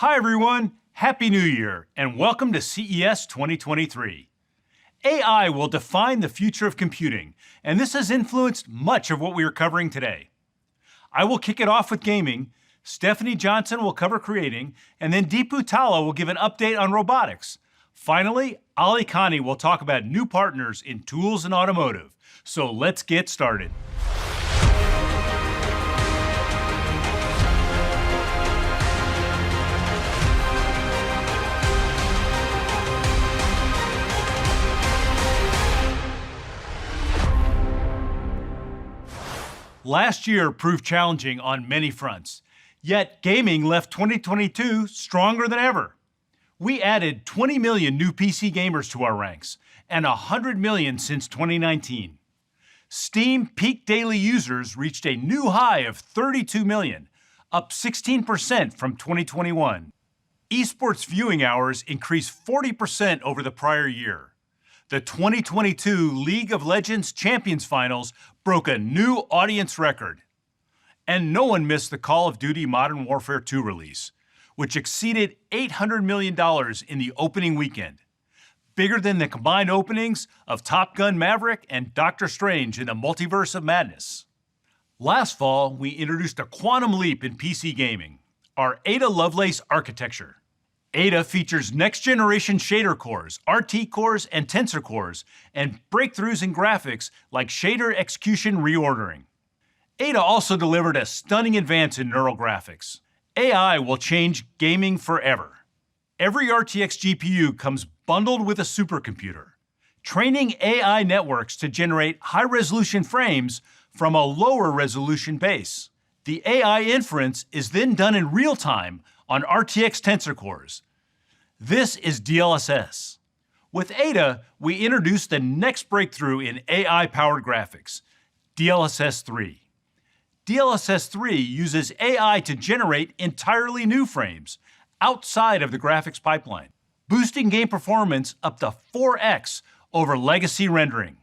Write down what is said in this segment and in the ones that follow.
Hi everyone, Happy New Year, and welcome to CES 2023. AI will define the future of computing, and this has influenced much of what we are covering today. I will kick it off with gaming, Stephanie Johnson will cover creating, and then Deepu Talla will give an update on robotics. Finally, Ali Khani will talk about new partners in tools and automotive. So let's get started. Last year proved challenging on many fronts, yet gaming left 2022 stronger than ever. We added 20 million new PC gamers to our ranks, and 100 million since 2019. Steam peak daily users reached a new high of 32 million, up 16% from 2021. Esports viewing hours increased 40% over the prior year. The 2022 League of Legends Champions Finals broke a new audience record. And no one missed the Call of Duty Modern Warfare 2 release, which exceeded $800 million in the opening weekend, bigger than the combined openings of Top Gun Maverick and Doctor Strange in the Multiverse of Madness. Last fall, we introduced a quantum leap in PC gaming, our Ada Lovelace architecture. Ada features next-generation shader cores, RT cores, and tensor cores, and breakthroughs in graphics like shader execution reordering. Ada also delivered a stunning advance in neural graphics. AI will change gaming forever. Every RTX GPU comes bundled with a supercomputer, training AI networks to generate high-resolution frames from a lower-resolution base. The AI inference is then done in real time on RTX tensor cores. This is DLSS. With Ada, we introduced the next breakthrough in AI-powered graphics, DLSS 3. DLSS 3 uses AI to generate entirely new frames outside of the graphics pipeline, boosting game performance up to 4x over legacy rendering.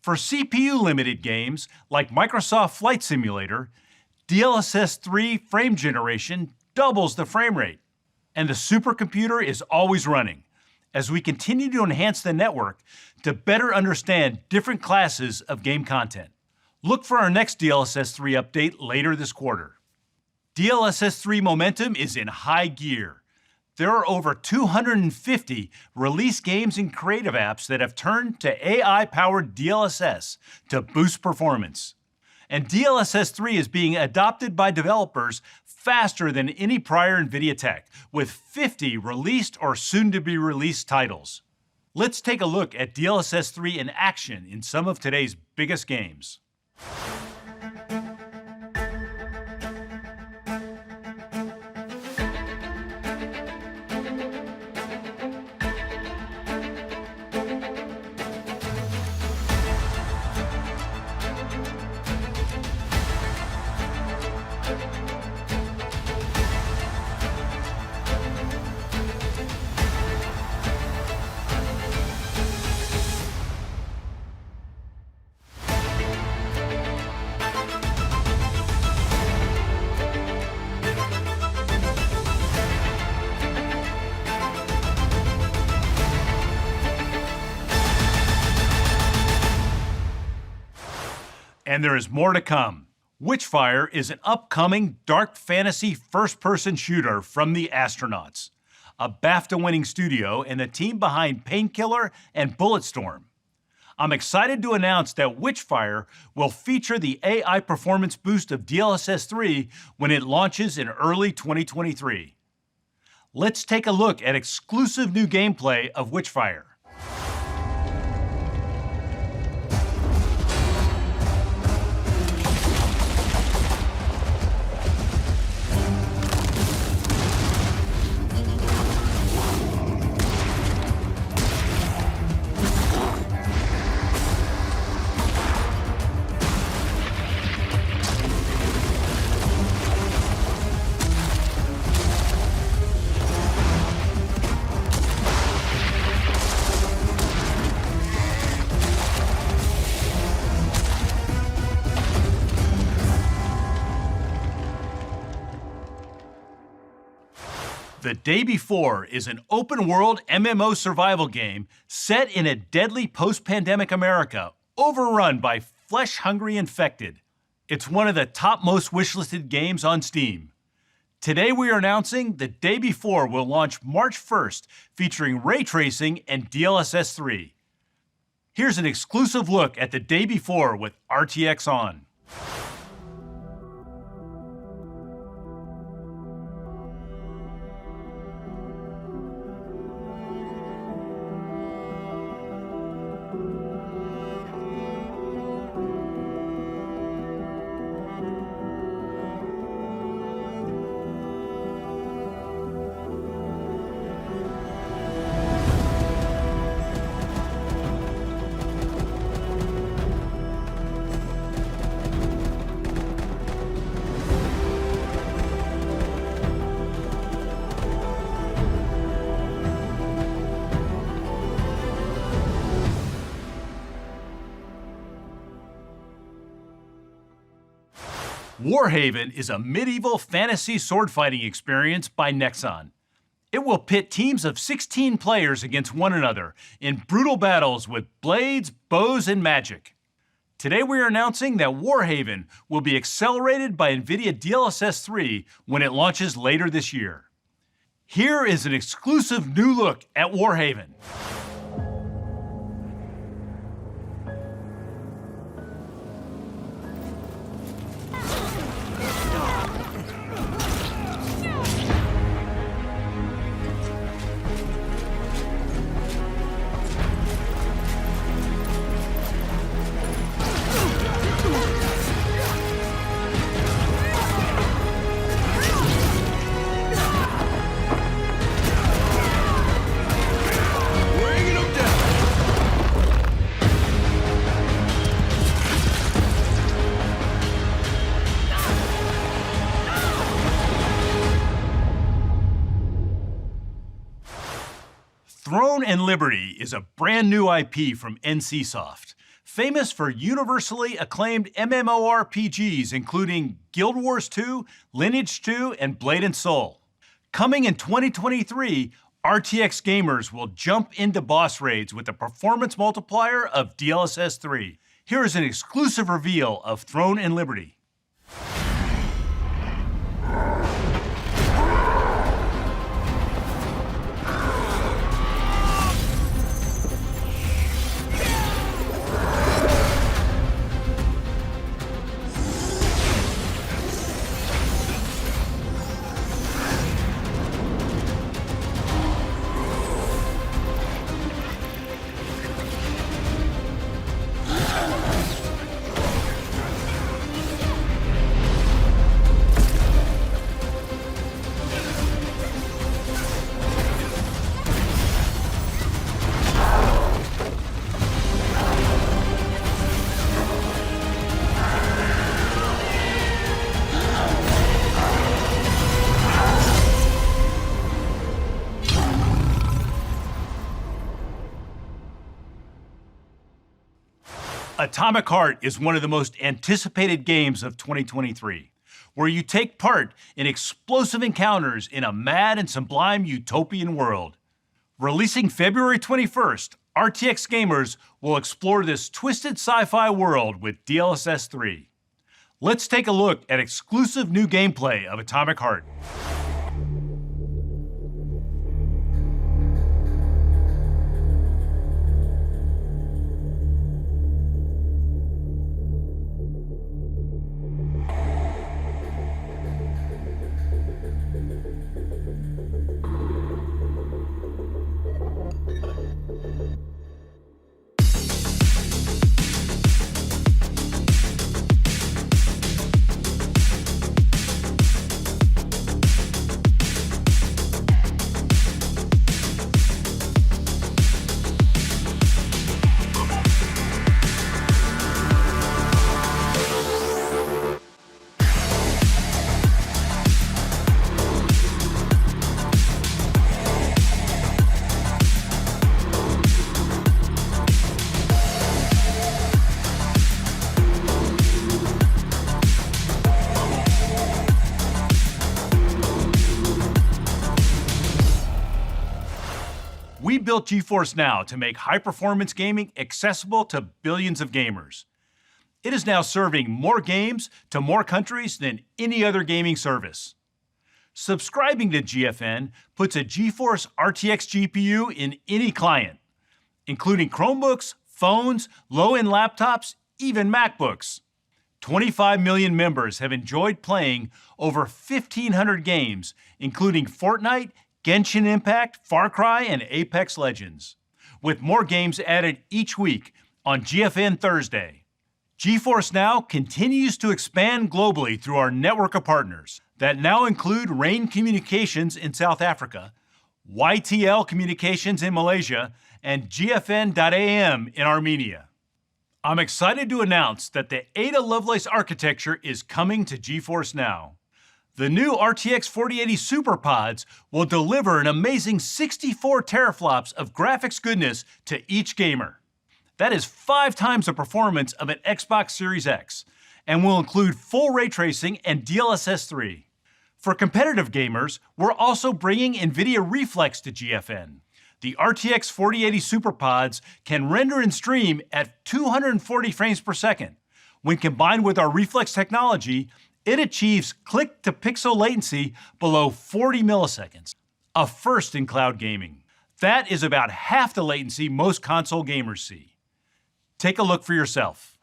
For CPU-limited games like Microsoft Flight Simulator, DLSS 3 frame generation doubles the frame rate, and the supercomputer is always running as we continue to enhance the network to better understand different classes of game content. Look for our next DLSS 3 update later this quarter. DLSS 3 momentum is in high gear. There are over 250 released games and creative apps that have turned to AI-powered DLSS to boost performance. And DLSS 3 is being adopted by developers faster than any prior NVIDIA tech, with 50 released or soon-to-be-released titles. Let's take a look at DLSS 3 in action in some of today's biggest games. And there is more to come. Witchfire is an upcoming dark fantasy first-person shooter from the Astronauts, a BAFTA-winning studio and the team behind Painkiller and Bulletstorm. I'm excited to announce that Witchfire will feature the AI performance boost of DLSS 3 when it launches in early 2023. Let's take a look at exclusive new gameplay of Witchfire. The Day Before is an open-world MMO survival game set in a deadly post-pandemic America, overrun by flesh-hungry infected. It's one of the top most wishlisted games on Steam. Today we are announcing The Day Before will launch March 1st, featuring ray tracing and DLSS 3. Here's an exclusive look at The Day Before with RTX on. Warhaven is a medieval fantasy sword-fighting experience by Nexon. It will pit teams of 16 players against one another in brutal battles with blades, bows, and magic. Today we are announcing that Warhaven will be accelerated by nvidia DLSS 3 when it launches later this year. Here is an exclusive new look at Warhaven. Throne and Liberty is a brand new IP from NCSoft, famous for universally acclaimed MMORPGs including Guild Wars 2, Lineage 2, and Blade and Soul. Coming in 2023, RTX gamers will jump into boss raids with the performance multiplier of DLSS 3. Here is an exclusive reveal of Throne and Liberty. Atomic Heart is one of the most anticipated games of 2023, where you take part in explosive encounters in a mad and sublime utopian world. Releasing February 21st, RTX gamers will explore this twisted sci-fi world with DLSS 3. Let's take a look at exclusive new gameplay of Atomic Heart. We built GeForce Now to make high-performance gaming accessible to billions of gamers. It is now serving more games to more countries than any other gaming service. Subscribing to GFN puts a GeForce RTX GPU in any client, including Chromebooks, phones, low-end laptops, even MacBooks. 25 million members have enjoyed playing over 1,500 games, including Fortnite, Genshin Impact, Far Cry, and Apex Legends, with more games added each week on GFN Thursday. GeForce Now continues to expand globally through our network of partners that now include Rain Communications in South Africa, YTL Communications in Malaysia, and GFN.AM in Armenia. I'm excited to announce that the Ada Lovelace architecture is coming to GeForce Now. The new RTX 4080 SuperPods will deliver an amazing 64 teraflops of graphics goodness to each gamer. That is 5 times the performance of an Xbox Series X, and will include full ray tracing and DLSS 3. For competitive gamers, we're also bringing nvidia Reflex to GFN. The RTX 4080 SuperPods can render and stream at 240 frames per second. When combined with our Reflex technology, it achieves click-to-pixel latency below 40 milliseconds, a first in cloud gaming. That is about half the latency most console gamers see. Take a look for yourself.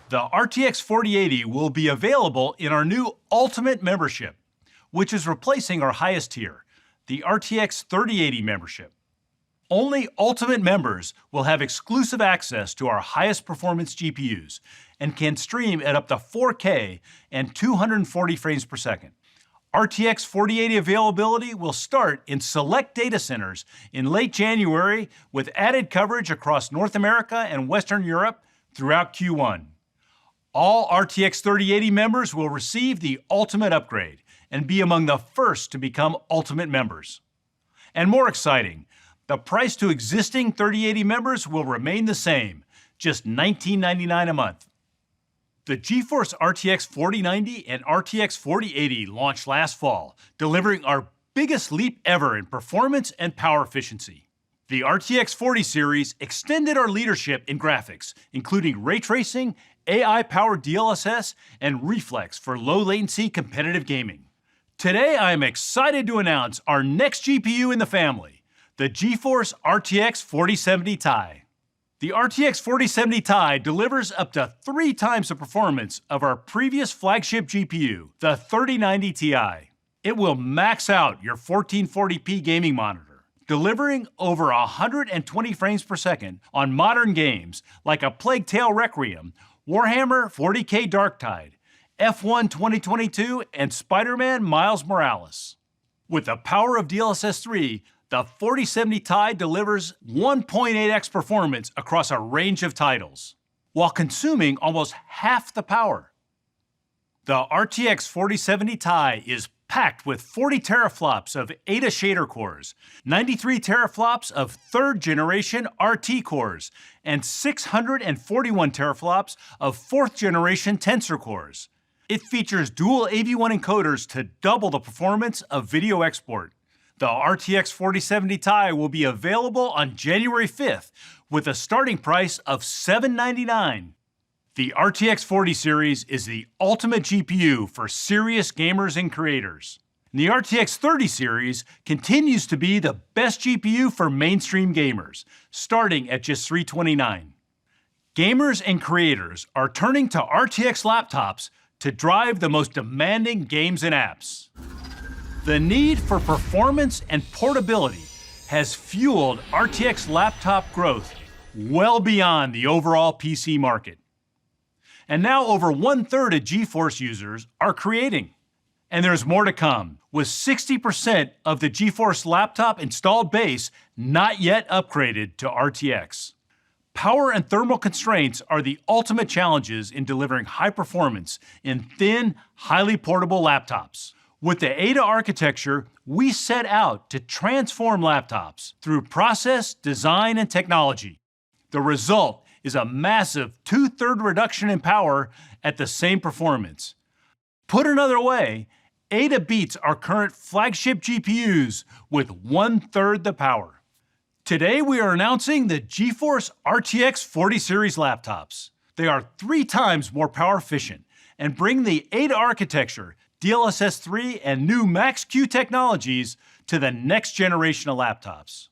The RTX 4080 will be available in our new Ultimate membership, which is replacing our highest tier, the RTX 3080 membership. Only Ultimate members will have exclusive access to our highest performance GPUs and can stream at up to 4K and 240 frames per second. RTX 4080 availability will start in select data centers in late January, with added coverage across North America and Western Europe throughout Q1. All RTX 3080 members will receive the Ultimate upgrade and be among the first to become Ultimate members. And more exciting, the price to existing 3080 members will remain the same, just $19.99 a month. The GeForce RTX 4090 and RTX 4080 launched last fall, delivering our biggest leap ever in performance and power efficiency. The RTX 40 series extended our leadership in graphics, including ray tracing, AI-powered DLSS, and Reflex for low-latency competitive gaming. Today, I am excited to announce our next GPU in the family, the GeForce RTX 4070 Ti. The RTX 4070 Ti delivers up to 3 times the performance of our previous flagship GPU, the 3090 Ti. It will max out your 1440p gaming monitor, delivering over 120 frames per second on modern games like A Plague Tale Requiem, Warhammer 40K Darktide, F1 2022, and Spider-Man Miles Morales. With the power of DLSS 3, the 4070 Ti delivers 1.8x performance across a range of titles, while consuming almost half the power. The RTX 4070 Ti is packed with 40 teraflops of Ada shader cores, 93 teraflops of 3rd generation RT cores, and 641 teraflops of 4th generation Tensor cores. It features dual AV1 encoders to double the performance of video export. The RTX 4070 Ti will be available on January 5th with a starting price of $799. The RTX 40 series is the ultimate GPU for serious gamers and creators. The RTX 30 series continues to be the best GPU for mainstream gamers, starting at just $329. Gamers and creators are turning to RTX laptops to drive the most demanding games and apps. The need for performance and portability has fueled RTX laptop growth well beyond the overall PC market. And now over 1/3 of GeForce users are creating. And there's more to come, with 60% of the GeForce laptop installed base not yet upgraded to RTX. Power and thermal constraints are the ultimate challenges in delivering high performance in thin, highly portable laptops. With the Ada architecture, we set out to transform laptops through process, design, and technology. The result is a massive 2/3 reduction in power at the same performance. Put another way, Ada beats our current flagship GPUs with 1/3 the power. Today we are announcing the GeForce RTX 40 series laptops. They are 3 times more power efficient and bring the Ada architecture, DLSS 3, and new Max-Q technologies to the next generation of laptops.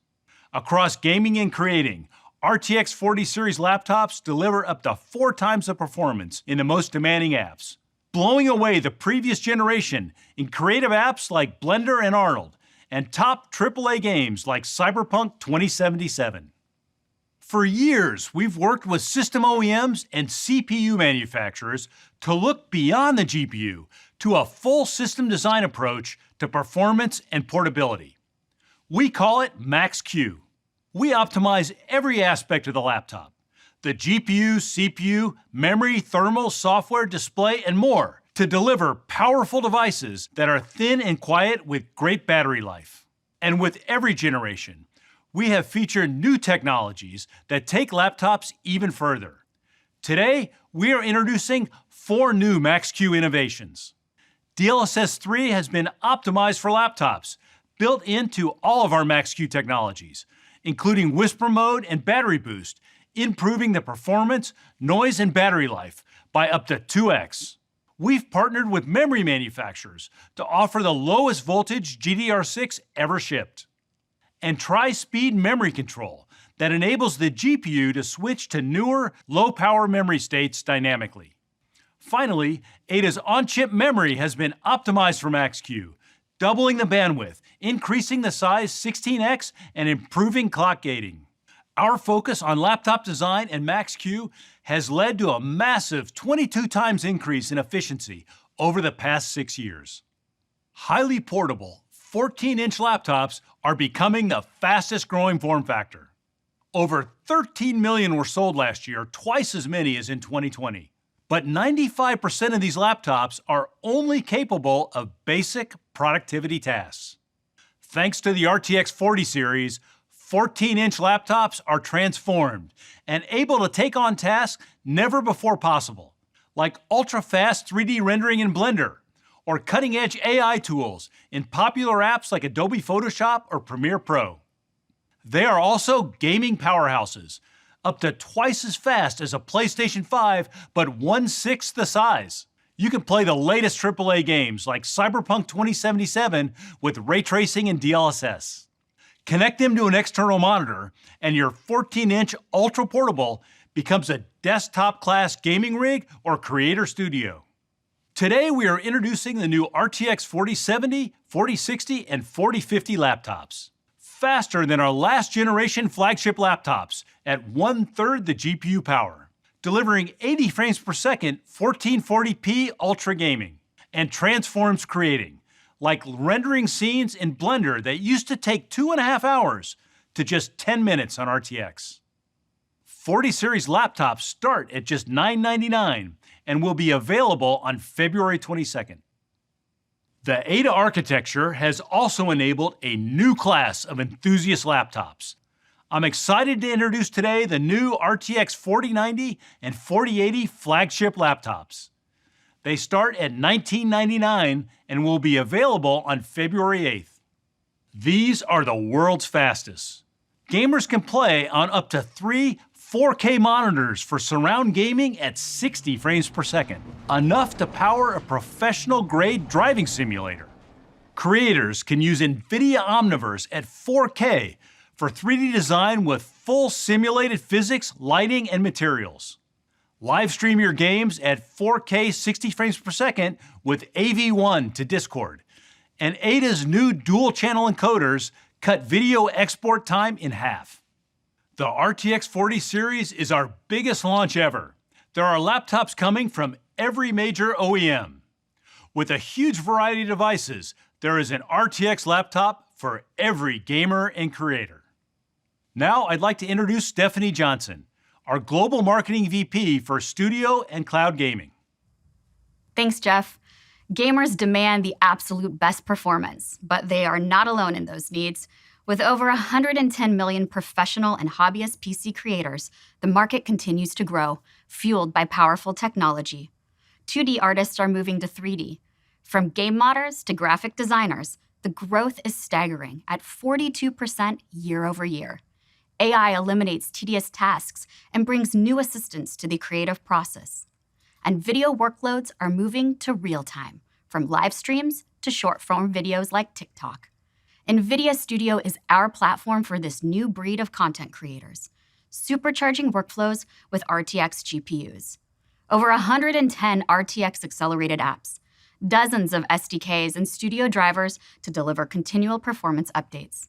Across gaming and creating, RTX 40 series laptops deliver up to 4 times the performance in the most demanding apps, blowing away the previous generation in creative apps like Blender and Arnold, and top AAA games like Cyberpunk 2077. For years, we've worked with system OEMs and CPU manufacturers to look beyond the GPU to a full system design approach to performance and portability. We call it Max-Q. We optimize every aspect of the laptop: the GPU, CPU, memory, thermal, software, display, and more, to deliver powerful devices that are thin and quiet with great battery life. And with every generation, we have featured new technologies that take laptops even further. Today, we are introducing 4 new Max-Q innovations. DLSS 3 has been optimized for laptops, built into all of our Max-Q technologies, including Whisper Mode and Battery Boost, improving the performance, noise, and battery life by up to 2x. We've partnered with memory manufacturers to offer the lowest voltage GDDR6 ever shipped. And Tri-Speed Memory Control that enables the GPU to switch to newer, low-power memory states dynamically. Finally, Ada's on-chip memory has been optimized for Max-Q, doubling the bandwidth, increasing the size 16x, and improving clock gating. Our focus on laptop design and Max-Q has led to a massive 22 times increase in efficiency over the past 6 years. Highly portable, 14-inch laptops are becoming the fastest growing form factor. Over 13 million were sold last year, twice as many as in 2020. But 95% of these laptops are only capable of basic productivity tasks. Thanks to the RTX 40 series, 14-inch laptops are transformed and able to take on tasks never before possible, like ultra-fast 3D rendering in Blender, or cutting-edge AI tools in popular apps like Adobe Photoshop or Premiere Pro. They are also gaming powerhouses, up to twice as fast as a PlayStation 5, but 1/6 the size. You can play the latest AAA games like Cyberpunk 2077 with ray tracing and DLSS. Connect them to an external monitor, and your 14-inch ultra-portable becomes a desktop-class gaming rig or creator studio. Today, we are introducing the new RTX 4070, 4060, and 4050 laptops. Faster than our last generation flagship laptops at 1/3 the GPU power, delivering 80 frames per second 1440p ultra gaming, and transforms creating, like rendering scenes in Blender that used to take 2.5 hours to just 10 minutes on RTX. 40 series laptops start at just $999 and will be available on February 22nd. The Ada architecture has also enabled a new class of enthusiast laptops. I'm excited to introduce today the new RTX 4090 and 4080 flagship laptops. They start at $1999 and will be available on February 8th. These are the world's fastest. Gamers can play on up to 3 4K monitors for surround gaming at 60 frames per second, enough to power a professional-grade driving simulator. Creators can use nvidia Omniverse at 4K for 3D design with full simulated physics, lighting, and materials. Live stream your games at 4K 60 frames per second with AV1 to Discord. And Ada's new dual-channel encoders cut video export time in half. The RTX 40 series is our biggest launch ever. There are laptops coming from every major OEM. With a huge variety of devices, there is an RTX laptop for every gamer and creator. Now I'd like to introduce Stephanie Johnson, our Global Marketing VP for Studio and Cloud Gaming. Thanks, Jeff. Gamers demand the absolute best performance, but they are not alone in those needs. With over 110 million professional and hobbyist PC creators, the market continues to grow, fueled by powerful technology. 2D artists are moving to 3D. From game modders to graphic designers, the growth is staggering at 42% year over year. AI eliminates tedious tasks and brings new assistance to the creative process. And video workloads are moving to real time, from live streams to short-form videos like TikTok. NVIDIA Studio is our platform for this new breed of content creators, supercharging workflows with RTX GPUs. Over 110 RTX accelerated apps, dozens of SDKs and studio drivers to deliver continual performance updates.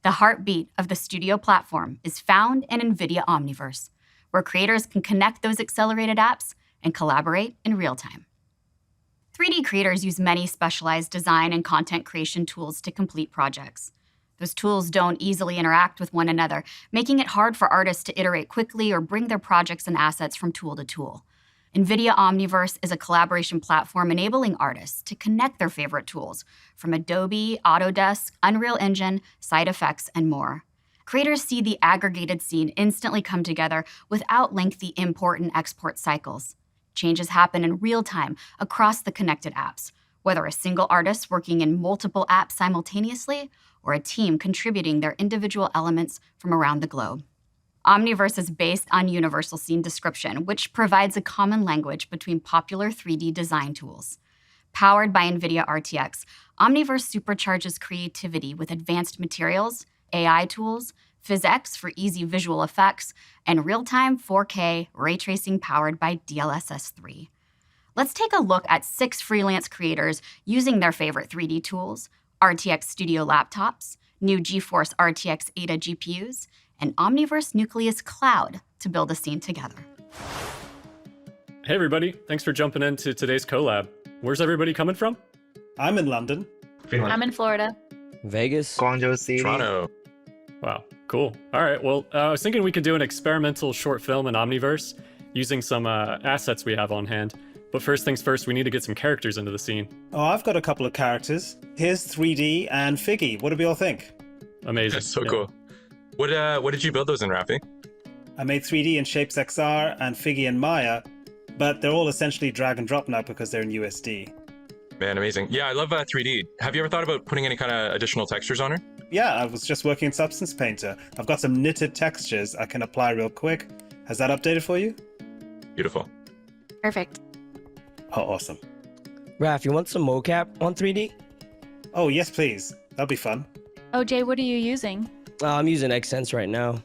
The heartbeat of the Studio platform is found in NVIDIA Omniverse, where creators can connect those accelerated apps and collaborate in real time. 3D creators use many specialized design and content creation tools to complete projects. Those tools don't easily interact with one another, making it hard for artists to iterate quickly or bring their projects and assets from tool to tool. NVIDIA Omniverse is a collaboration platform enabling artists to connect their favorite tools from Adobe, Autodesk, Unreal Engine, Side Effects, and more. Creators see the aggregated scene instantly come together without lengthy import and export cycles. Changes happen in real time across the connected apps, whether a single artist working in multiple apps simultaneously or a team contributing their individual elements from around the globe. Omniverse is based on Universal Scene Description, which provides a common language between popular 3D design tools. Powered by NVIDIA RTX, Omniverse supercharges creativity with advanced materials, AI tools, PhysX for easy visual effects, and real-time 4K ray tracing powered by DLSS 3. Let's take a look at 6 freelance creators using their favorite 3D tools, RTX Studio laptops, new GeForce RTX Ada GPUs, and Omniverse Nucleus Cloud to build a scene together. Hey everybody, thanks for jumping into today's collab. Where's everybody coming from? I'm in London. Finland. I'm in Florida. Vegas. Guangzhou City. Toronto. Wow, cool. All right, well, I was thinking we could do an experimental short film in Omniverse using some assets we have on hand. But first things first, we need to get some characters into the scene. Oh, I've got a couple of characters. Here's 3D and Figgy. What do we all think? Amazing. That's so cool. What did you build those in, Rafi? I made 3D in Shapes XR and Figgy in Maya, but they're all essentially drag and drop now because they're in USD. Man, amazing. Yeah, I love 3D. Have you ever thought about putting any kind of additional textures on her? Yeah, I was just working in Substance Painter. I've got some knitted textures I can apply real quick. Has that updated for you? Beautiful. Perfect. Oh, awesome. Raph, you want some mocap on 3D? Oh, yes, please. That'll be fun. Oh, Jay, what are you using? I'm using Xsense right now.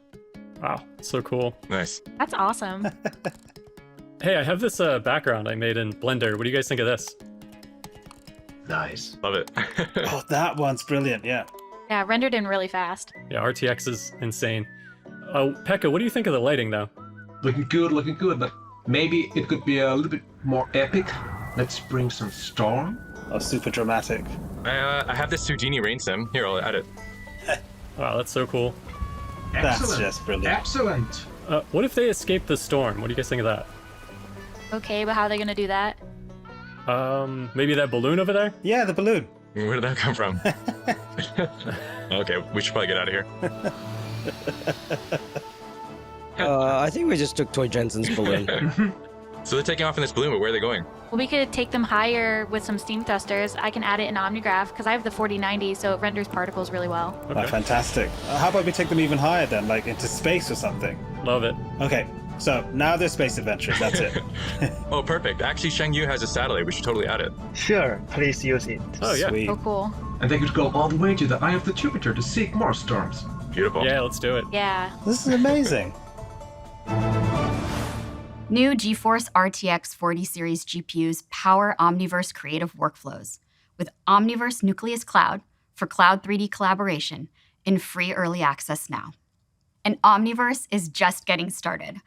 Wow, so cool. Nice. That's awesome. Hey, I have this background I made in Blender. What do you guys think of this? Nice. Love it. Oh, that one's brilliant, yeah. Yeah, rendered in really fast. Yeah, RTX is insane. Oh, Pekka, what do you think of the lighting, though? Looking good, but maybe it could be a little bit more epic. Let's bring some storm. Oh, super dramatic. I have this Houdini rain sim. Here, I'll add it. Wow, that's so cool. That's Excellent. just brilliant. Excellent. What if they escape the storm? What do you guys think of that? Okay, but how are they going to do that? Maybe that balloon over there? Yeah, the balloon. Where did that come from? Okay, we should probably get out of here. I think we just took Toy Jensen's balloon. So they're taking off in this balloon, but where are they going? Well, we could take them higher with some steam thrusters. I can add it in OmniGraph because I have the 4090, so it renders particles really well. Oh, fantastic. How about we take them even higher then, like into space or something? Love it. Okay, so now they're space adventures, that's it. Oh, perfect. Actually, Shengyu has a satellite. We should totally add it. Sure, please use it. Oh, yeah. Sweet. Oh, cool. And they could go all the way to the eye of the Jupiter to seek more storms. Beautiful. Yeah, let's do it. Yeah. This is amazing. New GeForce RTX 40 series GPUs power Omniverse creative workflows with Omniverse Nucleus Cloud for cloud 3D collaboration in free early access now. And Omniverse is just getting started.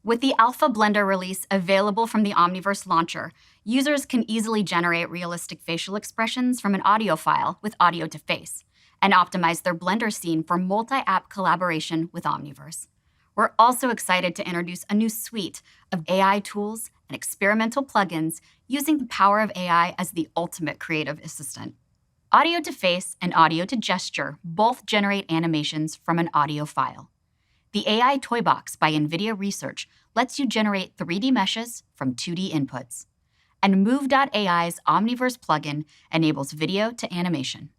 With the Alpha Blender release available from the Omniverse launcher, users can easily generate realistic facial expressions from an audio file with audio to face and optimize their Blender scene for multi-app collaboration with Omniverse. We're also excited to introduce a new suite of AI tools and experimental plugins using the power of AI as the ultimate creative assistant. Audio to face and audio to gesture both generate animations from an audio file. The AI Toy Box by NVIDIA Research lets you generate 3D meshes from 2D inputs. And Move.ai's Omniverse plugin enables video to animation.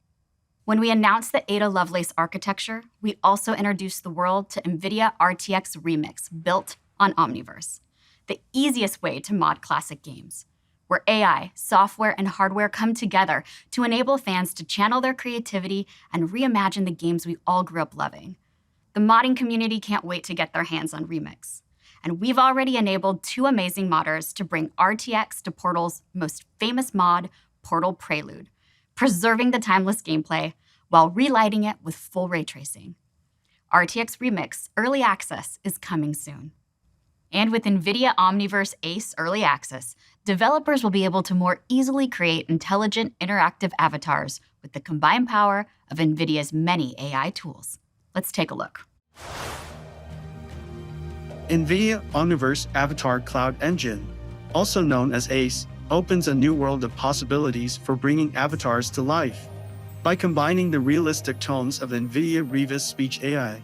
When we announced the Ada Lovelace architecture, we also introduced the world to NVIDIA RTX Remix built on Omniverse, the easiest way to mod classic games, where AI, software, and hardware come together to enable fans to channel their creativity and reimagine the games we all grew up loving. The modding community can't wait to get their hands on Remix. And we've already enabled 2 amazing modders to bring RTX to Portal's most famous mod, Portal Prelude, preserving the timeless gameplay while relighting it with full ray tracing. RTX Remix Early Access is coming soon. And with NVIDIA Omniverse Ace Early Access, developers will be able to more easily create intelligent, interactive avatars with the combined power of NVIDIA's many AI tools. Let's take a look. NVIDIA Omniverse Avatar Cloud Engine, also known as ACE, opens a new world of possibilities for bringing avatars to life. By combining the realistic tones of NVIDIA Revis Speech AI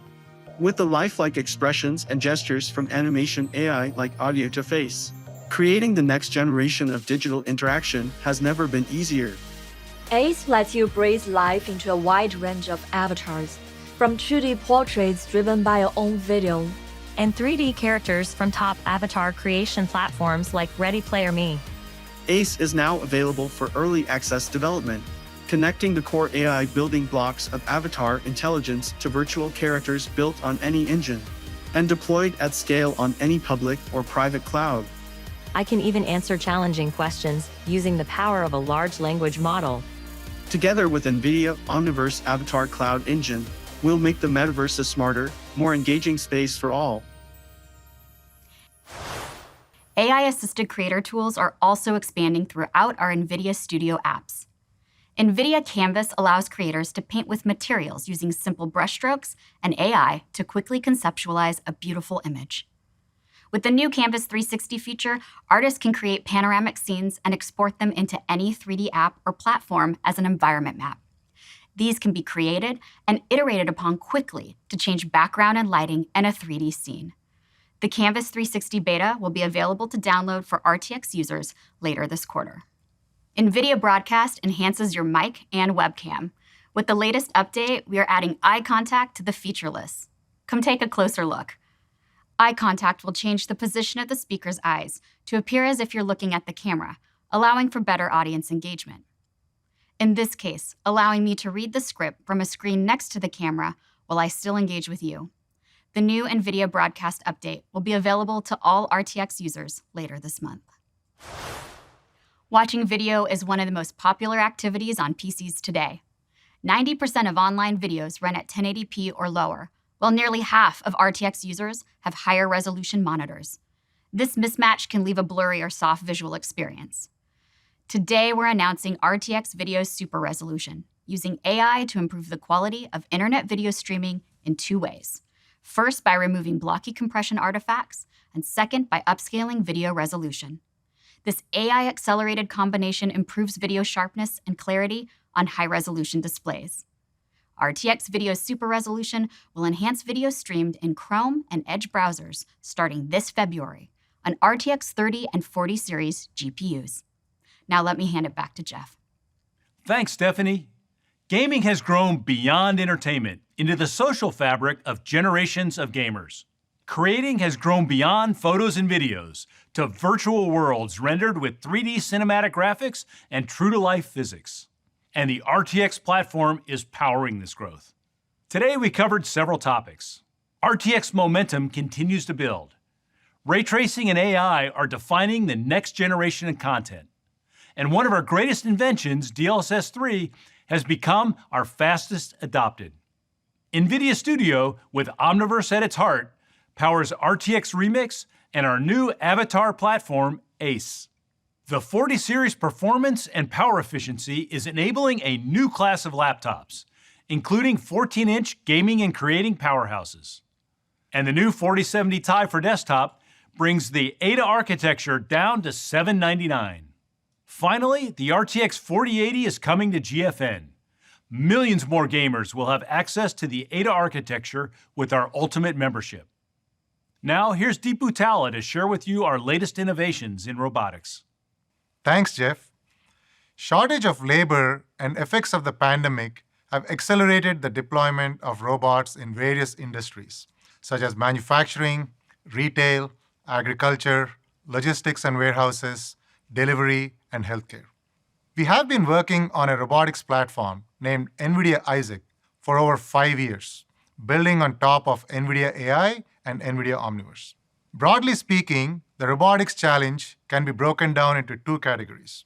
with the lifelike expressions and gestures from animation AI like audio to face, creating the next generation of digital interaction has never been easier. ACE lets you breathe life into a wide range of avatars, from 2D portraits driven by your own video, and 3D characters from top avatar creation platforms like Ready Player Me. ACE is now available for early access development, connecting the core AI building blocks of avatar intelligence to virtual characters built on any engine, and deployed at scale on any public or private cloud. I can even answer challenging questions using the power of a large language model. Together with NVIDIA Omniverse Avatar Cloud Engine, we'll make the metaverse a smarter, more engaging space for all. AI-assisted creator tools are also expanding throughout our NVIDIA Studio apps. NVIDIA Canvas allows creators to paint with materials using simple brushstrokes and AI to quickly conceptualize a beautiful image. With the new Canvas 360 feature, artists can create panoramic scenes and export them into any 3D app or platform as an environment map. These can be created and iterated upon quickly to change background and lighting in a 3D scene. The Canvas 360 beta will be available to download for RTX users later this quarter. NVIDIA Broadcast enhances your mic and webcam. With the latest update, we are adding eye contact to the feature list. Come take a closer look. Eye contact will change the position of the speaker's eyes to appear as if you're looking at the camera, allowing for better audience engagement. In this case, allowing me to read the script from a screen next to the camera while I still engage with you. The new NVIDIA Broadcast update will be available to all RTX users later this month. Watching video is one of the most popular activities on PCs today. 90% of online videos run at 1080p or lower, while nearly half of RTX users have higher resolution monitors. This mismatch can leave a blurry or soft visual experience. Today, we're announcing RTX Video Super Resolution, using AI to improve the quality of internet video streaming in 2 ways. First, by removing blocky compression artifacts, and second, by upscaling video resolution. This AI-accelerated combination improves video sharpness and clarity on high-resolution displays. RTX Video Super Resolution will enhance video streamed in Chrome and Edge browsers starting this February on RTX 30 and 40 series GPUs. Now let me hand it back to Jeff. Thanks, Stephanie. Gaming has grown beyond entertainment into the social fabric of generations of gamers. Creating has grown beyond photos and videos to virtual worlds rendered with 3D cinematic graphics and true-to-life physics. And the RTX platform is powering this growth. Today we covered several topics. RTX momentum continues to build. Ray tracing and AI are defining the next generation of content. And one of our greatest inventions, DLSS 3, has become our fastest adopted. NVIDIA Studio, with Omniverse at its heart, powers RTX Remix and our new avatar platform, ACE. The 40 series performance and power efficiency is enabling a new class of laptops, including 14-inch gaming and creating powerhouses. And the new 4070 Ti for desktop brings the Ada architecture down to $799. Finally, the RTX 4080 is coming to GFN. Millions more gamers will have access to the Ada architecture with our Ultimate membership. Now, here's Deepu Talla to share with you our latest innovations in robotics. Thanks, Jeff. Shortage of labor and effects of the pandemic have accelerated the deployment of robots in various industries, such as manufacturing, retail, agriculture, logistics and warehouses, delivery, and healthcare. We have been working on a robotics platform named nvidia Isaac for over 5 years, building on top of nvidia AI and nvidia Omniverse. Broadly speaking, the robotics challenge can be broken down into 2 categories.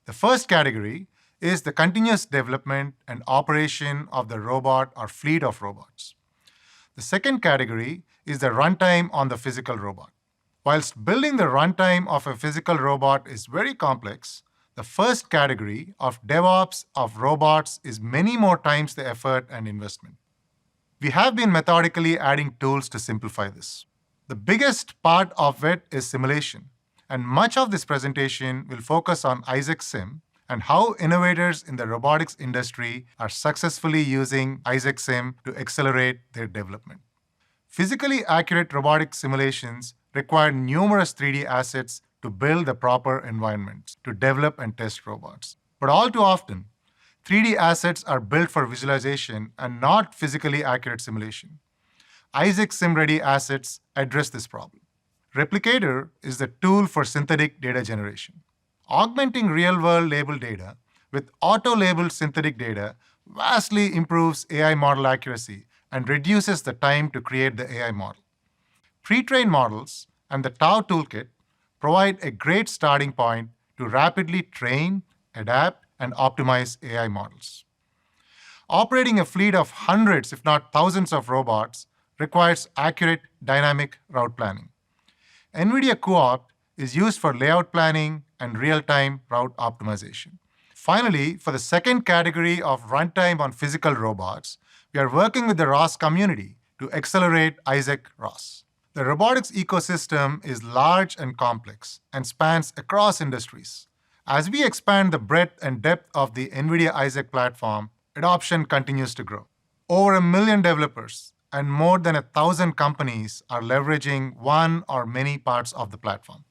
The first category is the continuous development and operation of the robot or fleet of robots. The second category is the runtime on the physical robot. Whilst building the runtime of a physical robot is very complex, the first category of DevOps of robots is many more times the effort and investment. We have been methodically adding tools to simplify this. The biggest part of it is simulation, and much of this presentation will focus on Isaac Sim and how innovators in the robotics industry are successfully using Isaac Sim to accelerate their development. Physically accurate robotic simulations require numerous 3D assets to build the proper environments to develop and test robots. But all too often, 3D assets are built for visualization and not physically accurate simulation. Isaac SimReady assets address this problem. Replicator is the tool for synthetic data generation. Augmenting real-world label data with auto-labeled synthetic data vastly improves AI model accuracy and reduces the time to create the AI model. Pre-trained models and the Tau toolkit provide a great starting point to rapidly train, adapt, and optimize AI models. Operating a fleet of hundreds, if not thousands of robots requires accurate dynamic route planning. NVIDIA cuOpt is used for layout planning and real-time route optimization. Finally, for the second category of runtime on physical robots, we are working with the ROS community to accelerate Isaac ROS. The robotics ecosystem is large and complex and spans across industries. As we expand the breadth and depth of the NVIDIA Isaac platform, adoption continues to grow. Over 1 million developers and more than 1,000 companies are leveraging one or many parts of the platform.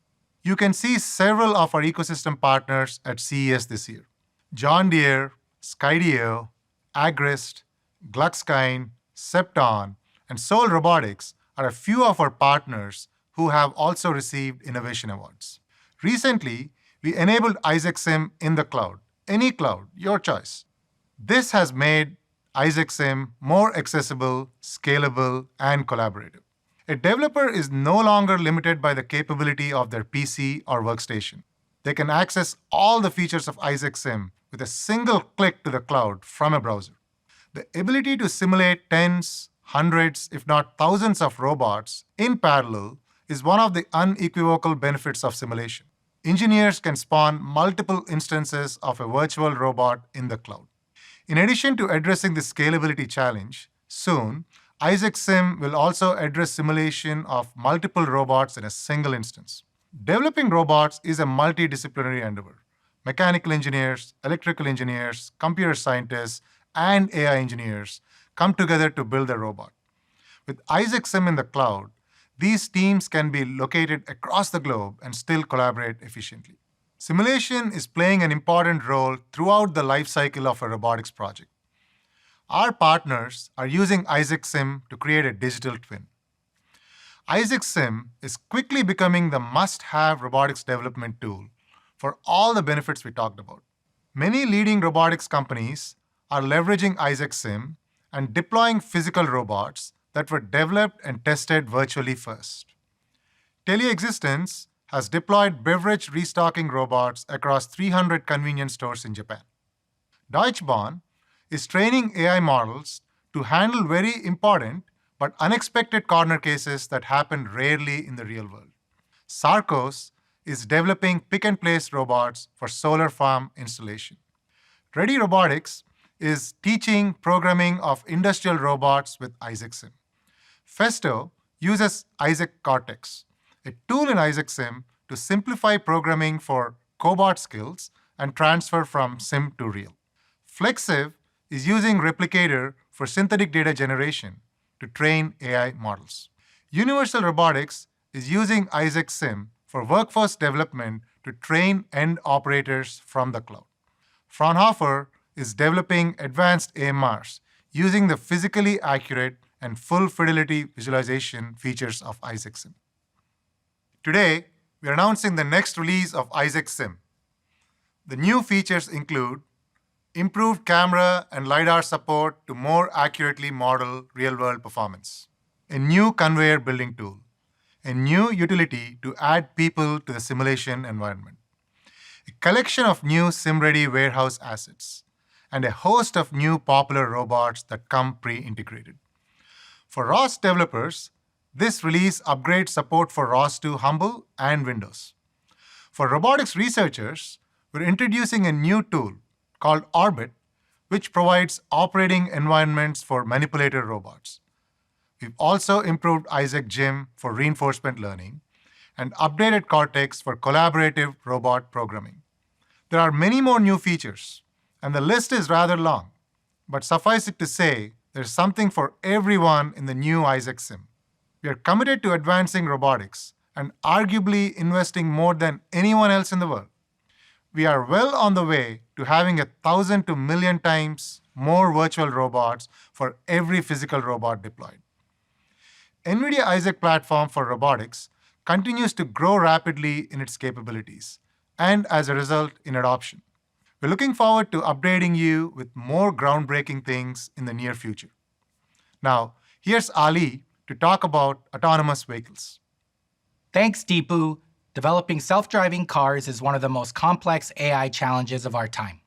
You can see several of our ecosystem partners at CES this year. John Deere, Skydio, Agrist, Gluckskind, Septon, and Soul Robotics are a few of our partners who have also received innovation awards. Recently, we enabled Isaac Sim in the cloud, any cloud, your choice. This has made Isaac Sim more accessible, scalable, and collaborative. A developer is no longer limited by the capability of their PC or workstation. They can access all the features of Isaac Sim with a single click to the cloud from a browser. The ability to simulate tens, hundreds, if not thousands of robots in parallel is one of the unequivocal benefits of simulation. Engineers can spawn multiple instances of a virtual robot in the cloud. In addition to addressing the scalability challenge, soon, Isaac Sim will also address simulation of multiple robots in a single instance. Developing robots is a multidisciplinary endeavor. Mechanical engineers, electrical engineers, computer scientists, and AI engineers come together to build a robot. With Isaac Sim in the cloud, these teams can be located across the globe and still collaborate efficiently. Simulation is playing an important role throughout the life cycle of a robotics project. Our partners are using Isaac Sim to create a digital twin. Isaac Sim is quickly becoming the must-have robotics development tool for all the benefits we talked about. Many leading robotics companies are leveraging Isaac Sim and deploying physical robots that were developed and tested virtually first. Teleexistence has deployed beverage restocking robots across 300 convenience stores in Japan. Deutsche Bahn is training AI models to handle very important but unexpected corner cases that happen rarely in the real world. Sarcos is developing pick-and-place robots for solar farm installation. Ready Robotics is teaching programming of industrial robots with Isaac Sim. Festo uses Isaac Cortex, a tool in Isaac Sim to simplify programming for cobot skills and transfer from sim to real. Flexive is using Replicator for synthetic data generation to train AI models. Universal Robotics is using Isaac Sim for workforce development to train end operators from the cloud. Fraunhofer is developing advanced AMRs using the physically accurate and full fidelity visualization features of Isaac Sim. Today, we are announcing the next release of Isaac Sim. The new features include improved camera and LiDAR support to more accurately model real-world performance, a new conveyor building tool, a new utility to add people to the simulation environment, a collection of new sim-ready warehouse assets, and a host of new popular robots that come pre-integrated. For ROS developers, this release upgrades support for ROS 2 Humble and Windows. For robotics researchers, we're introducing a new tool called Orbit, which provides operating environments for manipulator robots. We've also improved Isaac Gym for reinforcement learning and updated Cortex for collaborative robot programming. There are many more new features, and the list is rather long, but suffice it to say, there's something for everyone in the new Isaac Sim. We are committed to advancing robotics and arguably investing more than anyone else in the world. We are well on the way to having 1,000 to 1,000,000 times more virtual robots for every physical robot deployed. NVIDIA Isaac platform for robotics continues to grow rapidly in its capabilities and, as a result, in adoption. We're looking forward to updating you with more groundbreaking things in the near future. Now, here's Ali to talk about autonomous vehicles. Thanks, Deepu. Developing self-driving cars is one of the most complex AI challenges of our time.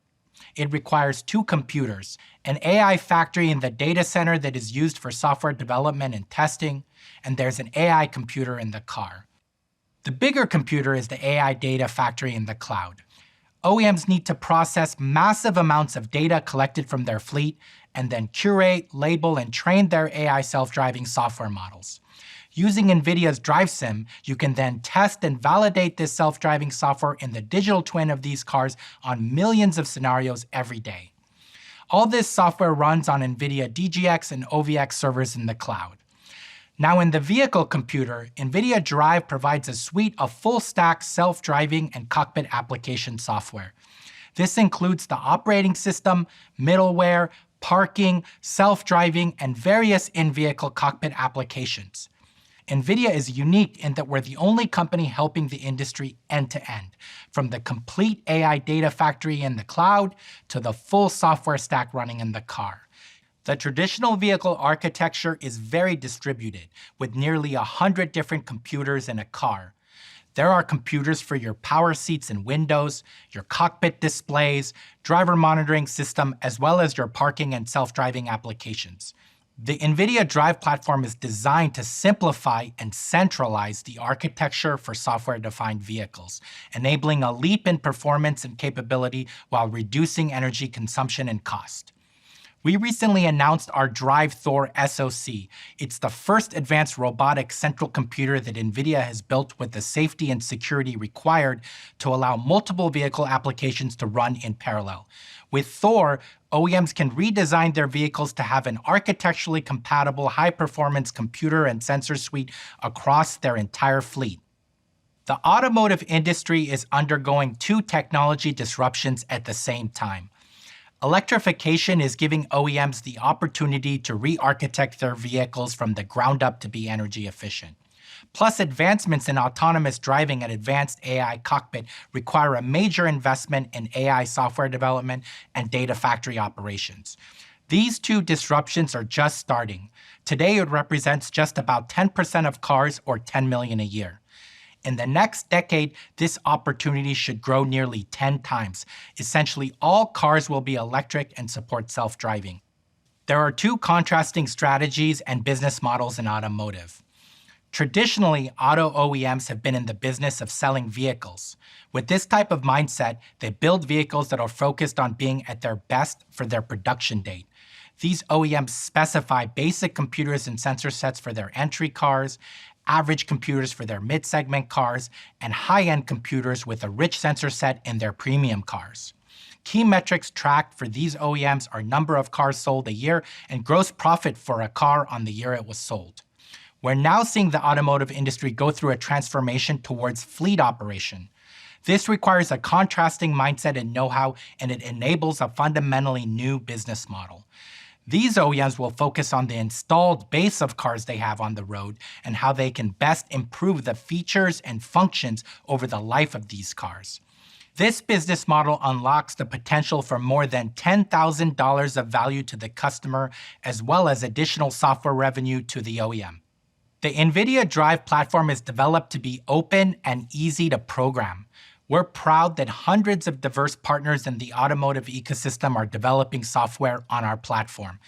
It requires two computers, an AI factory in the data center that is used for software development and testing, and there's an AI computer in the car. The bigger computer is the AI data factory in the cloud. OEMs need to process massive amounts of data collected from their fleet and then curate, label, and train their AI self-driving software models. Using NVIDIA's DriveSim, you can then test and validate this self-driving software in the digital twin of these cars on millions of scenarios every day. All this software runs on NVIDIA DGX and OVX servers in the cloud. Now in the vehicle computer, NVIDIA Drive provides a suite of full-stack self-driving and cockpit application software. This includes the operating system, middleware, parking, self-driving, and various in-vehicle cockpit applications. NVIDIA is unique in that we're the only company helping the industry end-to-end, from the complete AI data factory in the cloud to the full software stack running in the car. The traditional vehicle architecture is very distributed, with nearly 100 different computers in a car. There are computers for your power seats and windows, your cockpit displays, driver monitoring system, as well as your parking and self-driving applications. The NVIDIA Drive platform is designed to simplify and centralize the architecture for software-defined vehicles, enabling a leap in performance and capability while reducing energy consumption and cost. We recently announced our Drive Thor SoC. It's the first advanced robotic central computer that NVIDIA has built with the safety and security required to allow multiple vehicle applications to run in parallel. With Thor, OEMs can redesign their vehicles to have an architecturally compatible high-performance computer and sensor suite across their entire fleet. The automotive industry is undergoing two technology disruptions at the same time. Electrification is giving OEMs the opportunity to re-architect their vehicles from the ground up to be energy efficient. Plus, advancements in autonomous driving and advanced AI cockpit require a major investment in AI software development and data factory operations. These two disruptions are just starting. Today, it represents just about 10% of cars, or 10 million a year. In the next decade, this opportunity should grow nearly 10 times. Essentially, all cars will be electric and support self-driving. There are two contrasting strategies and business models in automotive. Traditionally, auto OEMs have been in the business of selling vehicles. With this type of mindset, they build vehicles that are focused on being at their best for their production date. These OEMs specify basic computers and sensor sets for their entry cars, average computers for their mid-segment cars, and high-end computers with a rich sensor set in their premium cars. Key metrics tracked for these OEMs are number of cars sold a year and gross profit for a car on the year it was sold. We're now seeing the automotive industry go through a transformation towards fleet operation. This requires a contrasting mindset and know-how, and it enables a fundamentally new business model. These OEMs will focus on the installed base of cars they have on the road and how they can best improve the features and functions over the life of these cars. This business model unlocks the potential for more than $10,000 of value to the customer, as well as additional software revenue to the OEM. The NVIDIA Drive platform is developed to be open and easy to program. We're proud that hundreds of diverse partners in the automotive ecosystem are developing software on our platform.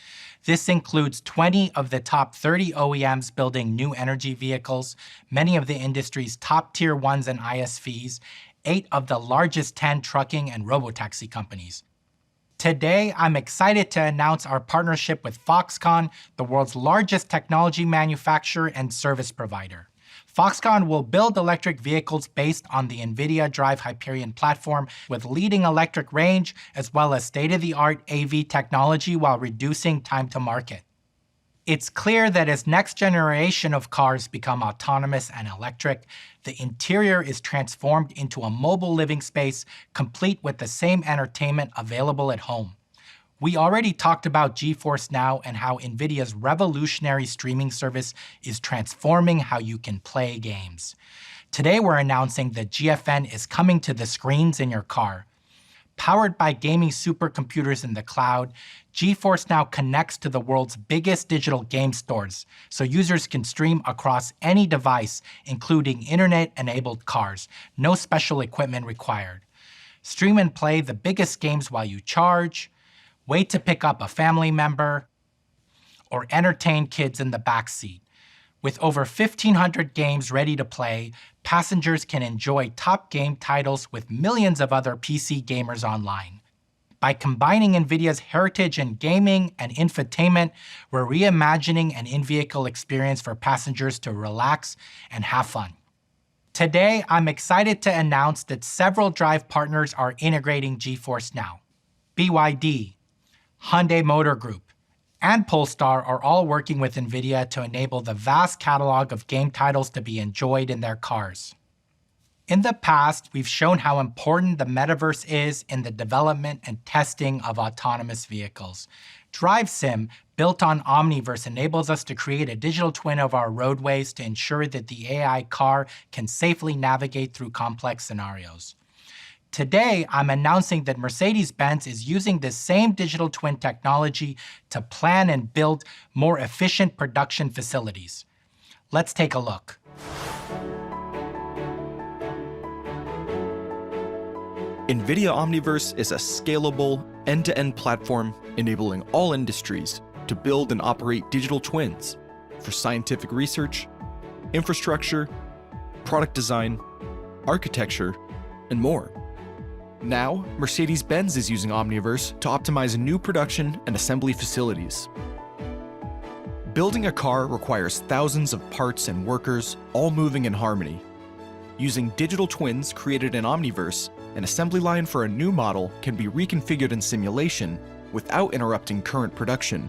This includes 20 of the top 30 OEMs building new energy vehicles, many of the industry's top tier 1s and ISVs, 8 of the largest 10 trucking and robotaxi companies. Today, I'm excited to announce our partnership with Foxconn, the world's largest technology manufacturer and service provider. Foxconn will build electric vehicles based on the NVIDIA Drive Hyperion platform with leading electric range as well as state-of-the-art AV technology while reducing time to market. It's clear that as next generation of cars become autonomous and electric, the interior is transformed into a mobile living space complete with the same entertainment available at home. We already talked about GeForce Now and how NVIDIA's revolutionary streaming service is transforming how you can play games. Today we're announcing that GFN is coming to the screens in your car. Powered by gaming supercomputers in the cloud, GeForce Now connects to the world's biggest digital game stores, so users can stream across any device, including internet-enabled cars. No special equipment required. Stream and play the biggest games while you charge, wait to pick up a family member, or entertain kids in the backseat. With over 1,500 games ready to play, passengers can enjoy top game titles with millions of other PC gamers online. By combining NVIDIA's heritage in gaming and infotainment, we're reimagining an in-vehicle experience for passengers to relax and have fun. Today, I'm excited to announce that several Drive partners are integrating GeForce Now. BYD, Hyundai Motor Group, and Polestar are all working with NVIDIA to enable the vast catalog of game titles to be enjoyed in their cars. In the past, we've shown how important the metaverse is in the development and testing of autonomous vehicles. Drive Sim, built on Omniverse, enables us to create a digital twin of our roadways to ensure that the AI car can safely navigate through complex scenarios. Today, I'm announcing that Mercedes-Benz is using this same digital twin technology to plan and build more efficient production facilities. Let's take a look. NVIDIA Omniverse is a scalable, end-to-end platform enabling all industries to build and operate digital twins for scientific research, infrastructure, product design, architecture, and more. Now, Mercedes-Benz is using Omniverse to optimize new production and assembly facilities. Building a car requires thousands of parts and workers, all moving in harmony. Using digital twins created in Omniverse, an assembly line for a new model can be reconfigured in simulation without interrupting current production.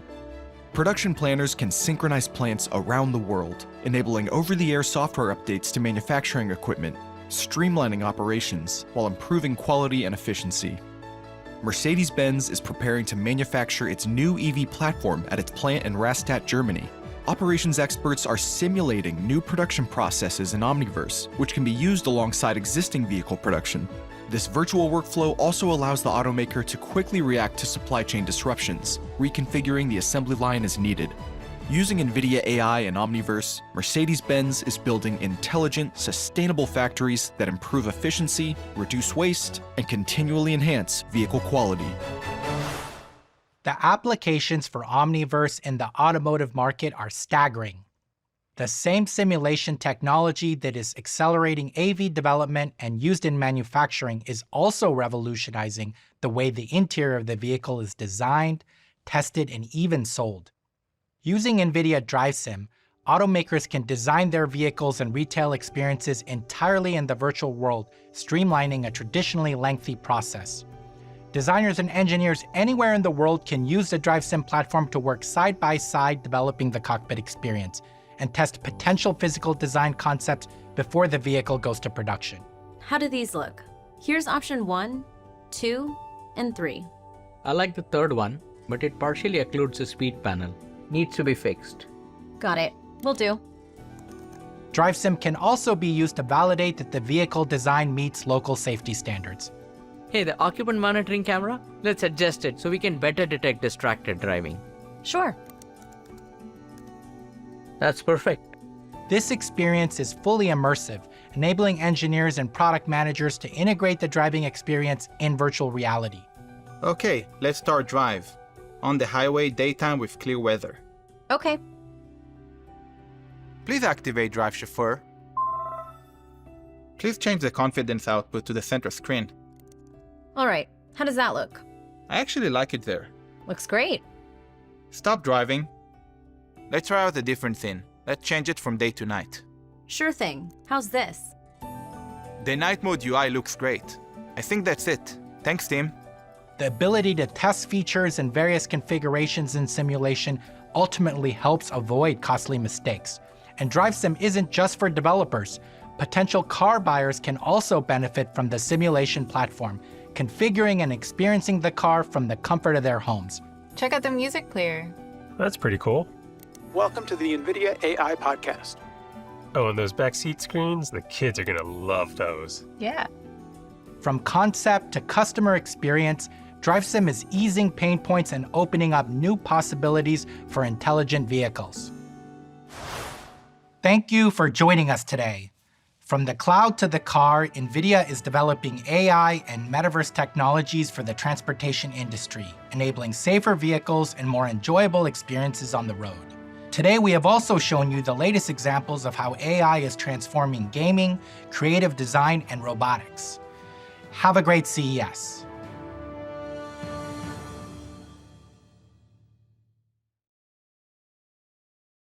Production planners can synchronize plants around the world, enabling over-the-air software updates to manufacturing equipment, streamlining operations while improving quality and efficiency. Mercedes-Benz is preparing to manufacture its new EV platform at its plant in Rastatt, Germany. Operations experts are simulating new production processes in Omniverse, which can be used alongside existing vehicle production. This virtual workflow also allows the automaker to quickly react to supply chain disruptions, reconfiguring the assembly line as needed. Using NVIDIA AI and Omniverse, Mercedes-Benz is building intelligent, sustainable factories that improve efficiency, reduce waste, and continually enhance vehicle quality. The applications for Omniverse in the automotive market are staggering. The same simulation technology that is accelerating AV development and used in manufacturing is also revolutionizing the way the interior of the vehicle is designed, tested, and even sold. Using NVIDIA DriveSim, automakers can design their vehicles and retail experiences entirely in the virtual world, streamlining a traditionally lengthy process. Designers and engineers anywhere in the world can use the DriveSim platform to work side by side developing the cockpit experience and test potential physical design concepts before the vehicle goes to production. How do these look? Here's option 1, 2, and 3. I like the third one, but it partially occludes the speed panel. Needs to be fixed. Got it. Will do. DriveSim can also be used to validate that the vehicle design meets local safety standards. Hey, the occupant monitoring camera? Let's adjust it so we can better detect distracted driving. Sure. That's perfect. This experience is fully immersive, enabling engineers and product managers to integrate the driving experience in virtual reality. Okay, let's start drive. On the highway, daytime with clear weather. Okay. Please activate Drive Chauffeur. Please change the confidence output to the center screen. All right. How does that look? I actually like it there. Looks great. Stop driving. Let's try out a different thing. Let's change it from day to night. Sure thing. How's this? The night mode UI looks great. I think that's it. Thanks, team. The ability to test features in various configurations in simulation ultimately helps avoid costly mistakes. And DriveSim isn't just for developers. Potential car buyers can also benefit from the simulation platform, configuring and experiencing the car from the comfort of their homes. Check out the music player. That's pretty cool. Welcome to the NVIDIA AI podcast. Oh, and those backseat screens, the kids are gonna love those. Yeah. From concept to customer experience, DriveSim is easing pain points and opening up new possibilities for intelligent vehicles. Thank you for joining us today. From the cloud to the car, NVIDIA is developing AI and metaverse technologies for the transportation industry, enabling safer vehicles and more enjoyable experiences on the road. Today, we have also shown you the latest examples of how AI is transforming gaming, creative design, and robotics. Have a great CES.